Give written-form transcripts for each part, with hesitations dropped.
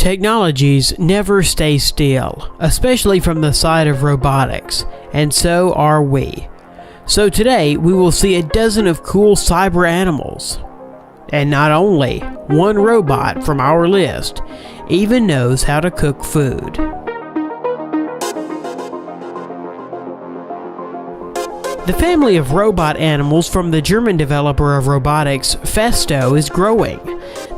Technologies never stay still, especially from the side of robotics, and so are we. So today we will see a dozen of cool cyber animals. And not only, one robot from our list even knows how to cook food. The family of robot animals from the German developer of robotics, Festo, is growing.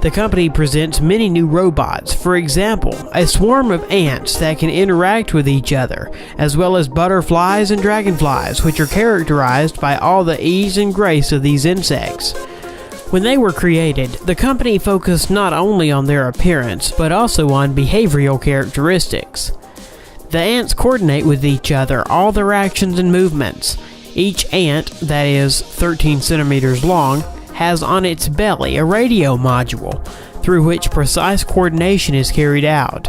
The company presents many new robots, for example, a swarm of ants that can interact with each other, as well as butterflies and dragonflies, which are characterized by all the ease and grace of these insects. When they were created, the company focused not only on their appearance, but also on behavioral characteristics. The ants coordinate with each other all their actions and movements. Each ant, that is 13 centimeters long, has on its belly a radio module, through which precise coordination is carried out.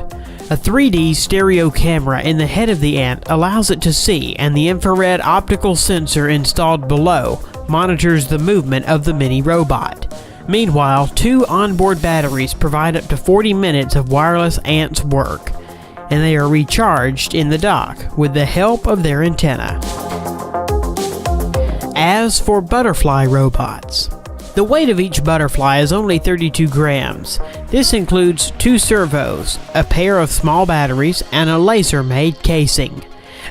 A 3D stereo camera in the head of the ant allows it to see, and the infrared optical sensor installed below monitors the movement of the mini robot. Meanwhile, 2 onboard batteries provide up to 40 minutes of wireless ants work, and they are recharged in the dock with the help of their antenna. As for butterfly robots, the weight of each butterfly is only 32 grams. This includes 2 servos, a pair of small batteries, and a laser-made casing.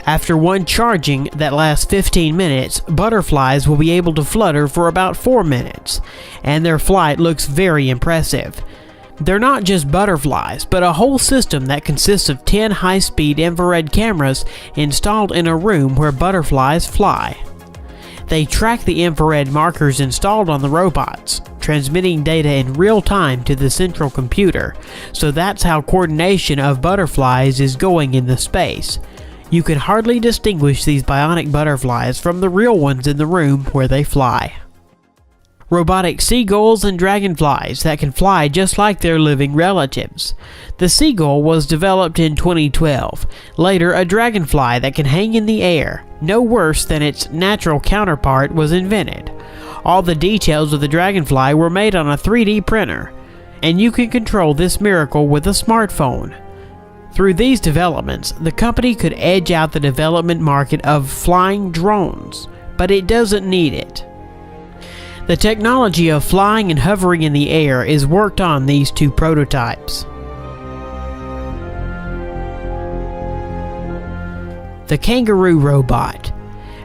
After one charging that lasts 15 minutes, butterflies will be able to flutter for about 4 minutes, and their flight looks very impressive. They're not just butterflies, but a whole system that consists of 10 high-speed infrared cameras installed in a room where butterflies fly. They track the infrared markers installed on the robots, transmitting data in real time to the central computer, so that's how coordination of butterflies is going in the space. You can hardly distinguish these bionic butterflies from the real ones in the room where they fly. Robotic seagulls and dragonflies that can fly just like their living relatives. The seagull was developed in 2012. Later, a dragonfly that can hang in the air, no worse than its natural counterpart, was invented. All the details of the dragonfly were made on a 3D printer, and you can control this miracle with a smartphone. Through these developments, the company could edge out the development market of flying drones, but it doesn't need it. The technology of flying and hovering in the air is worked on these 2 prototypes. The kangaroo robot.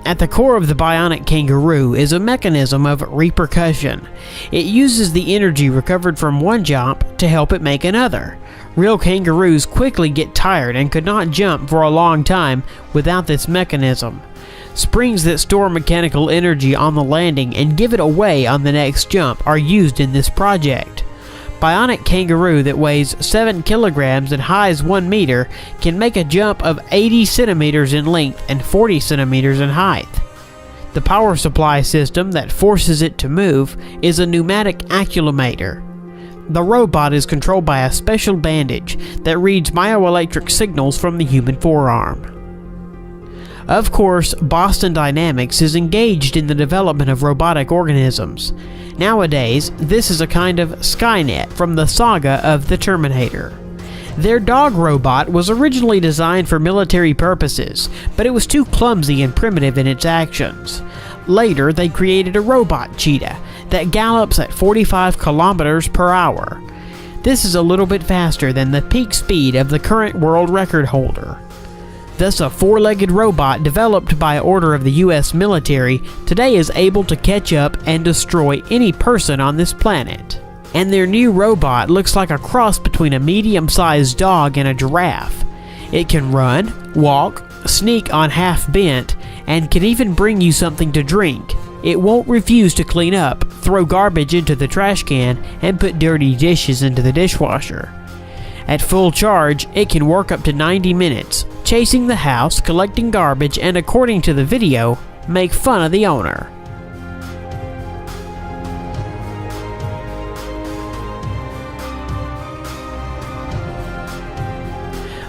At the core of the bionic kangaroo is a mechanism of repercussion. It uses the energy recovered from one jump to help it make another. Real kangaroos quickly get tired and could not jump for a long time without this mechanism. Springs that store mechanical energy on the landing and give it away on the next jump are used in this project. Bionic kangaroo that weighs 7 kilograms and highs 1 meter can make a jump of 80 centimeters in length and 40 centimeters in height. The power supply system that forces it to move is a pneumatic accumulator. The robot is controlled by a special bandage that reads myoelectric signals from the human forearm. Of course, Boston Dynamics is engaged in the development of robotic organisms. Nowadays, this is a kind of Skynet from the saga of the Terminator. Their dog robot was originally designed for military purposes, but it was too clumsy and primitive in its actions. Later, they created a robot cheetah that gallops at 45 kilometers per hour. This is a little bit faster than the peak speed of the current world record holder. Thus, a 4-legged robot developed by order of the US military today is able to catch up and destroy any person on this planet. And their new robot looks like a cross between a medium-sized dog and a giraffe. It can run, walk, sneak on half bent, and can even bring you something to drink. It won't refuse to clean up, throw garbage into the trash can, and put dirty dishes into the dishwasher. At full charge, it can work up to 90 minutes, chasing the house, collecting garbage, and according to the video, make fun of the owner.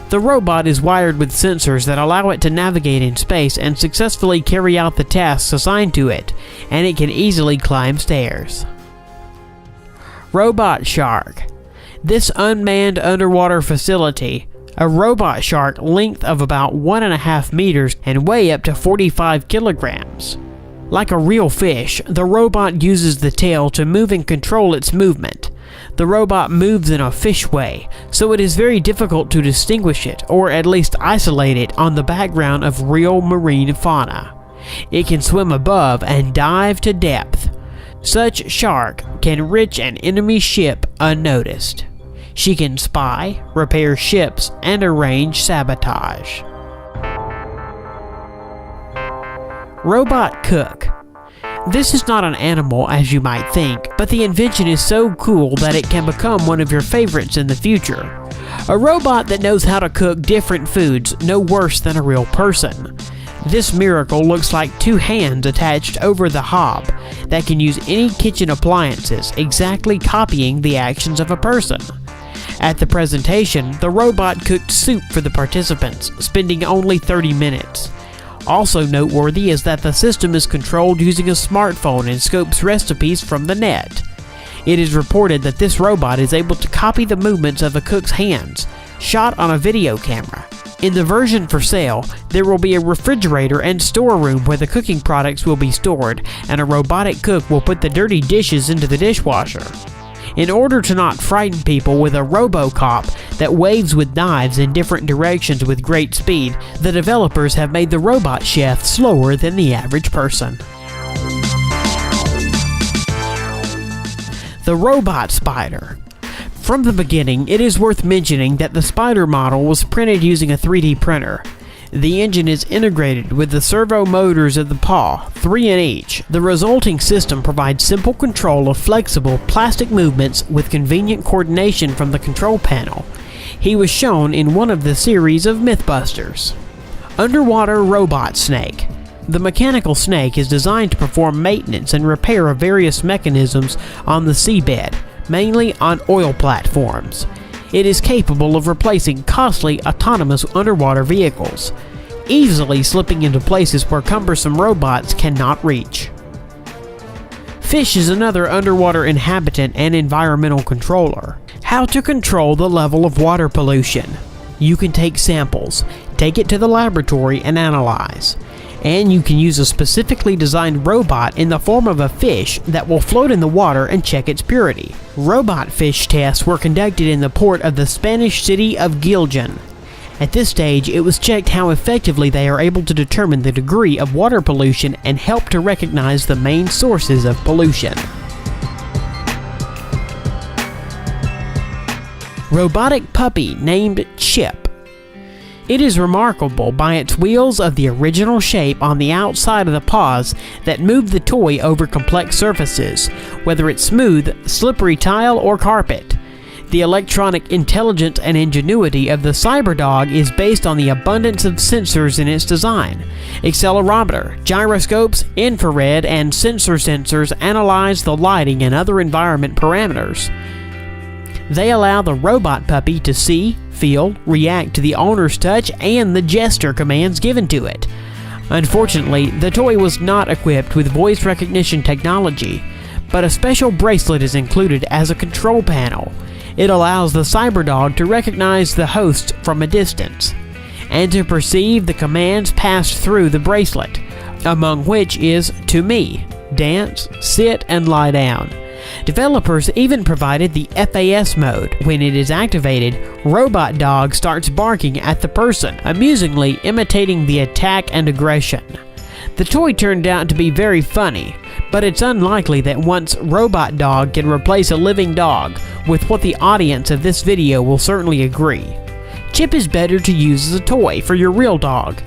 The robot is wired with sensors that allow it to navigate in space and successfully carry out the tasks assigned to it, and it can easily climb stairs. Robot Shark. This unmanned underwater facility, a robot shark length of about 1.5 meters and weigh up to 45 kilograms. Like a real fish, the robot uses the tail to move and control its movement. The robot moves in a fish way, so it is very difficult to distinguish it, or at least isolate it on the background of real marine fauna. It can swim above and dive to depth. Such shark can reach an enemy ship unnoticed. She can spy, repair ships, and arrange sabotage. Robot Cook. This is not an animal as you might think, but the invention is so cool that it can become one of your favorites in the future. A robot that knows how to cook different foods no worse than a real person. This miracle looks like two hands attached over the hob that can use any kitchen appliances, exactly copying the actions of a person. At the presentation, the robot cooked soup for the participants, spending only 30 minutes. Also noteworthy is that the system is controlled using a smartphone and scopes recipes from the net. It is reported that this robot is able to copy the movements of a cook's hands, shot on a video camera. In the version for sale, there will be a refrigerator and storeroom where the cooking products will be stored, and a robotic cook will put the dirty dishes into the dishwasher. In order to not frighten people with a RoboCop that waves with knives in different directions with great speed, the developers have made the robot chef slower than the average person. The Robot Spider. From the beginning, it is worth mentioning that the Spider model was printed using a 3D printer. The engine is integrated with the servo motors of the paw, 3 in each. The resulting system provides simple control of flexible plastic movements with convenient coordination from the control panel. He was shown in one of the series of Mythbusters. Underwater Robot Snake. The mechanical snake is designed to perform maintenance and repair of various mechanisms on the seabed, mainly on oil platforms. It is capable of replacing costly autonomous underwater vehicles, easily slipping into places where cumbersome robots cannot reach. Fish is another underwater inhabitant and environmental controller. How to control the level of water pollution. You can take samples, take it to the laboratory and analyze. And you can use a specifically designed robot in the form of a fish that will float in the water and check its purity. Robot fish tests were conducted in the port of the Spanish city of Giljan. At this stage, it was checked how effectively they are able to determine the degree of water pollution and help to recognize the main sources of pollution. Robotic puppy named Chip. It is remarkable by its wheels of the original shape on the outside of the paws that move the toy over complex surfaces, whether it's smooth, slippery tile, or carpet. The electronic intelligence and ingenuity of the CyberDog is based on the abundance of sensors in its design. Accelerometer, gyroscopes, infrared, and sensors analyze the lighting and other environment parameters. They allow the robot puppy to see, feel, react to the owner's touch and the gesture commands given to it. Unfortunately, the toy was not equipped with voice recognition technology, but a special bracelet is included as a control panel. It allows the CyberDog to recognize the host from a distance, and to perceive the commands passed through the bracelet, among which is to me, dance, sit, and lie down. Developers even provided the FAS mode. When it is activated, Robot Dog starts barking at the person, amusingly imitating the attack and aggression. The toy turned out to be very funny, but it's unlikely that once Robot Dog can replace a living dog, with what the audience of this video will certainly agree. Chip is better to use as a toy for your real dog.